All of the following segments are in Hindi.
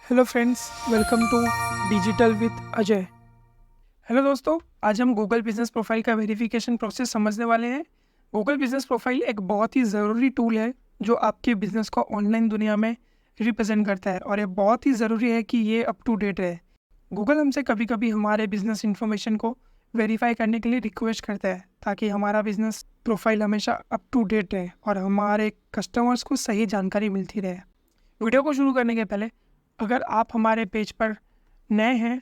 Hello friends, welcome to digital with Ajay. Hello दोस्तों, आज हम गूगल बिजनेस प्रोफाइल का वेरिफिकेशन प्रोसेस समझने वाले हैं। गूगल बिजनेस प्रोफाइल एक बहुत ही ज़रूरी टूल है जो आपके बिजनेस को ऑनलाइन दुनिया में रिप्रेजेंट करता है, और ये बहुत ही ज़रूरी है कि ये अप टू डेट रहे। गूगल हमसे कभी कभी हमारे बिजनेस इन्फॉर्मेशन को वेरीफाई करने के लिए रिक्वेस्ट करता है, ताकि हमारा बिजनेस प्रोफाइल हमेशा अप टू डेट रहे और हमारे कस्टमर्स को सही जानकारी मिलती रहे। वीडियो को शुरू करने के पहले, अगर आप हमारे पेज पर नए हैं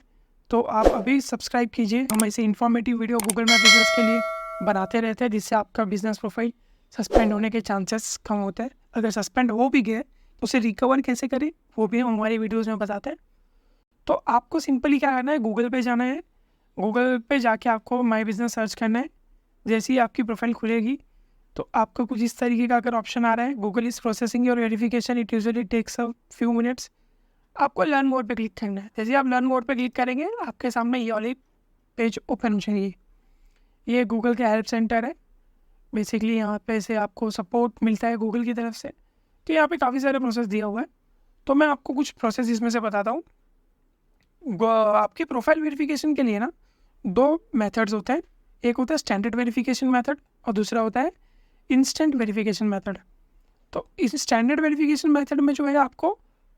तो आप अभी सब्सक्राइब कीजिए। हम ऐसे informative video Google map business के लिए बनाते रहते हैं, जिससे आपका बिजनेस प्रोफाइल सस्पेंड होने के चांसेस कम होते हैं। अगर सस्पेंड हो भी गए तो उसे रिकवर कैसे करें वो भी हम हमारी वीडियोज़ में बताते हैं। तो आपको सिंपली क्या करना है, गूगल पे जाना है। गूगल पे जाके आपको माई बिजनेस सर्च करना है। जैसे ही आपकी प्रोफाइल खुलेगी तो आपको कुछ इस तरीके का अगर ऑप्शन आ रहा है, Google is processing your verification, it usually takes a few minutes. आपको लर्न मोड पे क्लिक करना है। जैसे ही आप लर्न मोड पे क्लिक करेंगे, आपके सामने ये वाली पेज ओपन हो जाएगी। ये गूगल का हेल्प सेंटर है। बेसिकली यहाँ पे से आपको सपोर्ट मिलता है गूगल की तरफ से। तो यहाँ पे काफ़ी सारे प्रोसेस दिया हुआ है, तो मैं आपको कुछ प्रोसेस इसमें से बताता हूँ। आपकी प्रोफाइल वेरिफिकेशन के लिए ना दो मेथड्स होते हैं। एक होता है स्टैंडर्ड वेरिफिकेशन मेथड और दूसरा होता है इंस्टेंट वेरिफिकेशन मेथड। तो इस स्टैंडर्ड वेरिफिकेशन मेथड में जो है आपको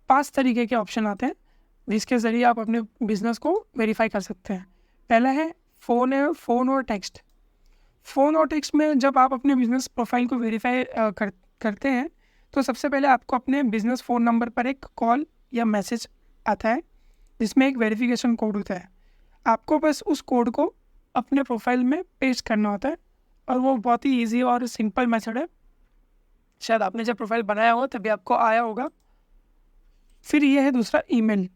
5 तरीके के ऑप्शन आते हैं, जिसके ज़रिए आप अपने बिजनेस को वेरीफाई कर सकते हैं। पहला है फ़ोन और टेक्स्ट। फ़ोन और टेक्स्ट में जब आप अपने बिजनेस प्रोफाइल को वेरीफाई करते हैं तो सबसे पहले आपको अपने बिजनेस फ़ोन नंबर पर एक कॉल या मैसेज आता है, जिसमें एक वेरिफिकेशन कोड होता है। आपको बस उस कोड को अपने प्रोफाइल में पेस्ट करना होता है, और वो बहुत ही ईजी और सिंपल मेथड है। शायद आपने जब प्रोफाइल बनाया हो तभी आपको आया होगा। फिर ये है दूसरा ईमेल।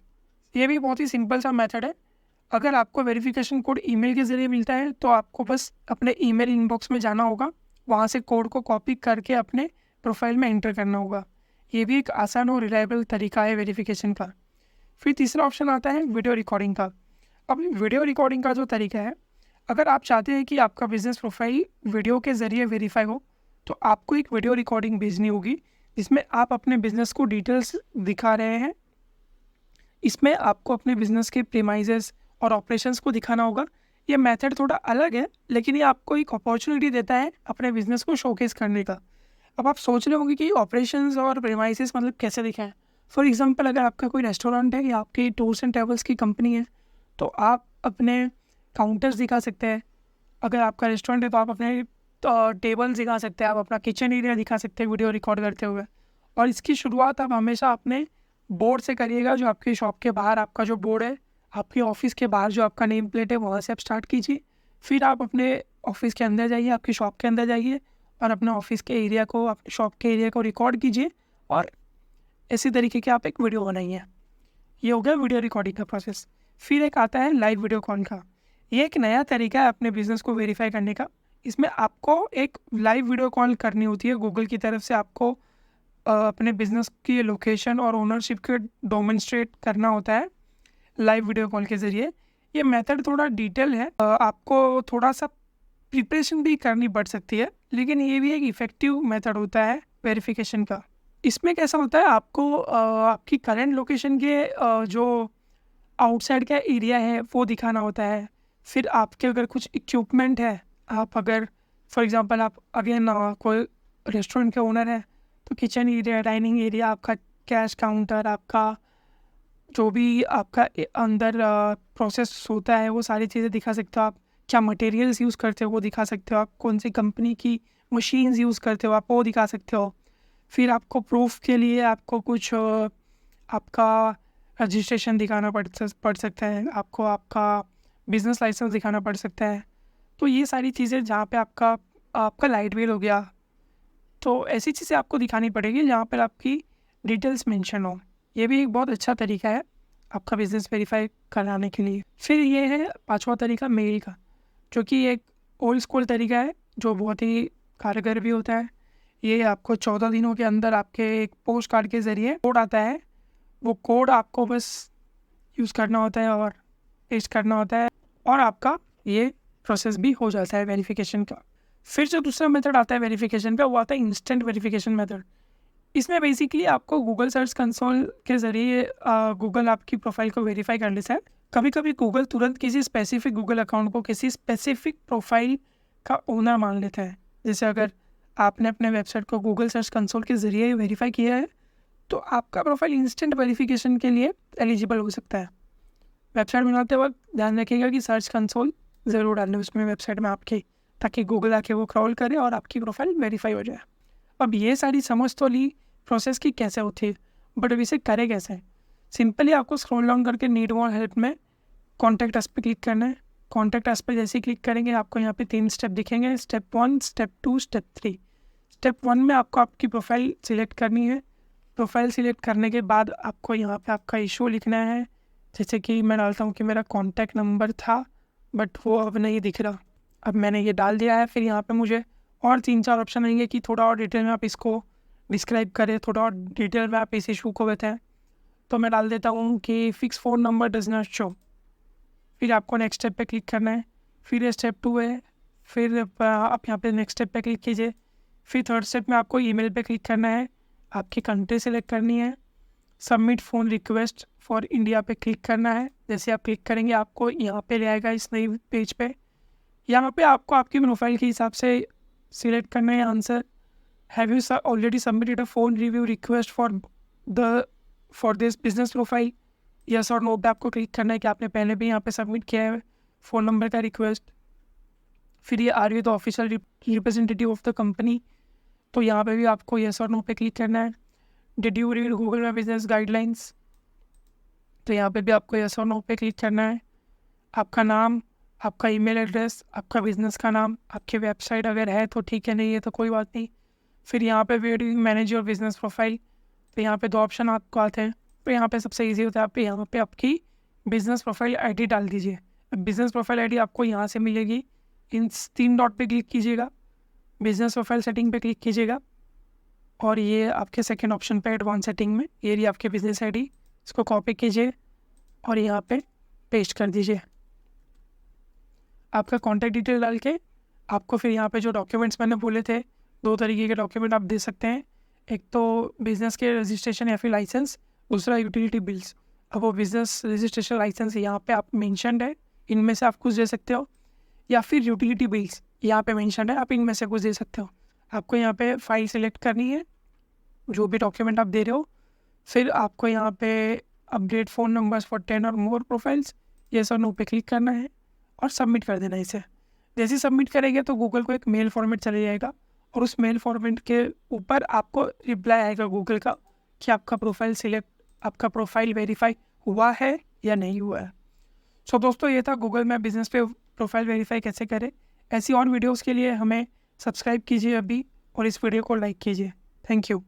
ये भी बहुत ही सिंपल सा मेथड है। अगर आपको वेरिफिकेशन कोड ईमेल के ज़रिए मिलता है तो आपको बस अपने ईमेल इनबॉक्स में जाना होगा, वहाँ से कोड को कॉपी करके अपने प्रोफाइल में एंटर करना होगा। ये भी एक आसान और रिलायबल तरीका है वेरिफिकेशन का। फिर तीसरा ऑप्शन आता है वीडियो रिकॉर्डिंग का। अब वीडियो रिकॉर्डिंग का जो तरीका है, अगर आप चाहते हैं कि आपका बिजनेस प्रोफाइल वीडियो के ज़रिए वेरीफाई हो तो आपको एक वीडियो रिकॉर्डिंग भेजनी होगी, जिसमें आप अपने बिजनेस को डिटेल्स दिखा रहे हैं। इसमें आपको अपने बिजनेस के प्रीमाइजेस और ऑपरेशंस को दिखाना होगा। ये मेथड थोड़ा अलग है, लेकिन ये आपको एक अपॉर्चुनिटी देता है अपने बिजनेस को शोकेस करने का। अब आप सोच रहे होंगे कि ऑपरेशंस और प्रीमाइजेस मतलब कैसे दिखाएं। फॉर एग्जांपल, अगर आपका कोई रेस्टोरेंट है या आपकी टूर्स एंड ट्रैवल्स की कंपनी है तो आप अपने काउंटर्स दिखा सकते हैं। अगर आपका रेस्टोरेंट है तो आप अपने टेबल दिखा सकते हैं, आप अपना किचन एरिया दिखा सकते हैं वीडियो रिकॉर्ड करते हुए। और इसकी शुरुआत आप हमेशा अपने बोर्ड से करिएगा। जो आपकी शॉप के बाहर आपका जो बोर्ड है, आपके ऑफिस के बाहर जो आपका नेम प्लेट है, वहाँ से आप स्टार्ट कीजिए। फिर आप अपने ऑफिस के अंदर जाइए, आपकी शॉप के अंदर जाइए और अपने ऑफिस के एरिया को, अपने शॉप के एरिया को रिकॉर्ड कीजिए, और इसी तरीके की आप एक वीडियो बनाइए। ये हो गया वीडियो रिकॉर्डिंग का प्रोसेस। फिर एक आता है लाइव वीडियो कॉल का। ये एक नया तरीका है अपने बिजनेस को वेरीफाई करने का। इसमें आपको एक लाइव वीडियो कॉल करनी होती है। गूगल की तरफ से आपको अपने बिजनेस की लोकेशन और ओनरशिप को डेमोंस्ट्रेट करना होता है लाइव वीडियो कॉल के ज़रिए। ये मेथड थोड़ा डिटेल है, आपको थोड़ा सा प्रिपरेशन भी करनी पड़ सकती है, लेकिन ये भी एक इफ़ेक्टिव मेथड होता है वेरिफिकेशन का। इसमें कैसा होता है, आपको आपकी करंट लोकेशन के जो आउटसाइड का एरिया है वो दिखाना होता है। फिर आपके अगर कुछ इक्विपमेंट है, आप अगर फॉर एग्जांपल आप अगेन कोई रेस्टोरेंट के ओनर है तो किचन एरिया, डाइनिंग एरिया, आपका कैश काउंटर, आपका जो भी आपका अंदर प्रोसेस होता है वो सारी चीज़ें दिखा सकते हो। आप क्या मटेरियल्स यूज़ करते हो वो दिखा सकते हो। आप कौन सी कंपनी की मशीन्स यूज़ करते हो आप वो दिखा सकते हो। फिर आपको प्रूफ के लिए आपको कुछ आपका रजिस्ट्रेशन दिखाना पड़ सकता है, आपको आपका बिज़नेस लाइसेंस दिखाना पड़ सकता है। तो ये सारी चीज़ें जहाँ पे आपका आपका लाइट बिल हो गया, तो ऐसी चीज़ें आपको दिखानी पड़ेगी जहाँ पर आपकी डिटेल्स मेंशन हो। ये भी एक बहुत अच्छा तरीका है आपका बिज़नेस वेरीफाई कराने के लिए। फिर ये है पांचवा तरीका मेल का, जो कि एक ओल्ड स्कूल तरीका है जो बहुत ही कारगर भी होता है। ये आपको 14 दिनों के अंदर आपके एक पोस्ट कार्ड के ज़रिए कोड आता है। वो कोड आपको बस यूज़ करना होता है और पेस्ट करना होता है, और आपका ये प्रोसेस भी हो जाता है वेरिफिकेशन का। फिर जो दूसरा मेथड आता है वेरिफिकेशन का, वो आता है इंस्टेंट वेरिफिकेशन मेथड। इसमें बेसिकली आपको गूगल सर्च कंसोल के ज़रिए गूगल आपकी प्रोफाइल को वेरीफाई कर लेता है। कभी कभी गूगल तुरंत किसी स्पेसिफिक गूगल अकाउंट को किसी स्पेसिफिक प्रोफाइल का ओनर मान लेता है। जैसे अगर आपने अपने वेबसाइट को गूगल सर्च कंसोल के ज़रिए वेरीफाई किया है तो आपका प्रोफाइल इंस्टेंट वेरिफिकेशन के लिए एलिजिबल हो सकता है। वेबसाइट बनाते वक्त ध्यान रखिएगा कि सर्च कंसोल ज़रूर डालें उसमें वेबसाइट में आपके, ताकि गूगल आके वो क्रॉल करे और आपकी प्रोफाइल वेरीफाई हो जाए। अब ये सारी समझ तो ली प्रोसेस की कैसे होती है, बट अब इसे करे कैसे। सिंपली आपको स्क्रॉल डाउन करके नीड मोर हेल्प में कॉन्टैक्ट अस पे क्लिक करना है। कॉन्टैक्ट अस पे जैसे ही क्लिक करेंगे आपको यहाँ पे 3 स्टेप दिखेंगे, स्टेप 1, स्टेप 2, स्टेप 3। स्टेप 1 में आपको आपकी प्रोफाइल सिलेक्ट करनी है। प्रोफाइल सिलेक्ट करने के बाद आपको यहाँ पे आपका इशू लिखना है। जैसे कि मैं डालता हूँ कि मेरा कॉन्टैक्ट नंबर था बट वो अब नहीं दिख रहा, अब मैंने ये डाल दिया है। फिर यहाँ पे मुझे और 3-4 ऑप्शन आएंगे कि थोड़ा और डिटेल में आप इसको डिस्क्राइब करें, थोड़ा और डिटेल में आप इस इशू को बताएं। तो मैं डाल देता हूँ कि fix phone number does not show. फिर आपको नेक्स्ट स्टेप पे क्लिक करना है। फिर ये स्टेप 2 है। फिर आप यहाँ पे नेक्स्ट स्टेप पे क्लिक कीजिए। फिर थर्ड स्टेप में आपको ईमेल पे क्लिक करना है, आपकी कंट्री सेलेक्ट करनी है, submit phone request for India पे क्लिक करना है। जैसे आप क्लिक करेंगे आपको यहाँ पे ले आएगा इस नई पेज पे। यहाँ पे आपको आपकी प्रोफाइल के हिसाब से सिलेक्ट करना है answer. Have you already submitted a phone review request for this business profile, yes और नो पे आपको क्लिक करना है कि आपने पहले भी यहाँ पे सबमिट किया है फ़ोन नंबर का रिक्वेस्ट। फिर ये are you the official representative of the company, तो यहाँ पे भी आपको यस और नो पे क्लिक करना है। Did you read Google my business guidelines, तो यहाँ पे भी आपको यस और नो पे क्लिक करना है। आपका नाम, आपका ईमेल एड्रेस, आपका बिजनेस का नाम, आपकी वेबसाइट अगर है तो ठीक है, नहीं है तो कोई बात नहीं। फिर यहाँ पे where you manage your business profile, तो यहाँ पे 2 ऑप्शन आपको आते हैं। तो यहाँ पे सबसे ईजी होता है, आप यहाँ पे आपकी बिजनेस प्रोफाइल आईडी डाल दीजिए। बिजनेस प्रोफाइल आईडी आपको यहाँ से मिलेगी। इन 3 डॉट पे क्लिक कीजिएगा, बिजनेस प्रोफाइल सेटिंग पे क्लिक कीजिएगा और ये आपके सेकंड ऑप्शन पे एडवांस सेटिंग में ये रही आपके बिजनेस आईडी। इसको कॉपी कीजिए और यहाँ पे पेस्ट कर दीजिए। आपका कॉन्टैक्ट डिटेल डाल के आपको फिर यहाँ पे जो डॉक्यूमेंट्स मैंने बोले थे, 2 तरीके के डॉक्यूमेंट आप दे सकते हैं। एक तो बिज़नेस के रजिस्ट्रेशन या फिर लाइसेंस, दूसरा यूटिलिटी बिल्स। अब वो बिज़नेस रजिस्ट्रेशन लाइसेंस यहाँ पे आप मेंशन्ड है, इनमें से आप कुछ दे सकते हो, या फिर यूटिलिटी बिल्स यहाँ पे मेंशन्ड है, आप इनमें से कुछ दे सकते हो। आपको यहाँ पे फाइल सेलेक्ट करनी है, जो भी डॉक्यूमेंट आप दे रहे हो। फिर आपको यहाँ पे अपडेट फ़ोन नंबर्स फॉर 10 और मोर प्रोफाइल्स, येस और नो पे क्लिक करना है और सबमिट कर देना है इसे। जैसे ही सबमिट करेंगे तो गूगल को एक मेल फॉर्मेट चला जाएगा और उस मेल फॉर्मेट के ऊपर आपको रिप्लाई आएगा गूगल का कि आपका प्रोफाइल वेरीफाई हुआ है या नहीं हुआ है। सो दोस्तों, ये था गूगल में बिजनेस पे प्रोफाइल वेरीफाई कैसे करें। ऐसी और वीडियोस के लिए हमें सब्सक्राइब कीजिए अभी और इस वीडियो को लाइक कीजिए। Thank you.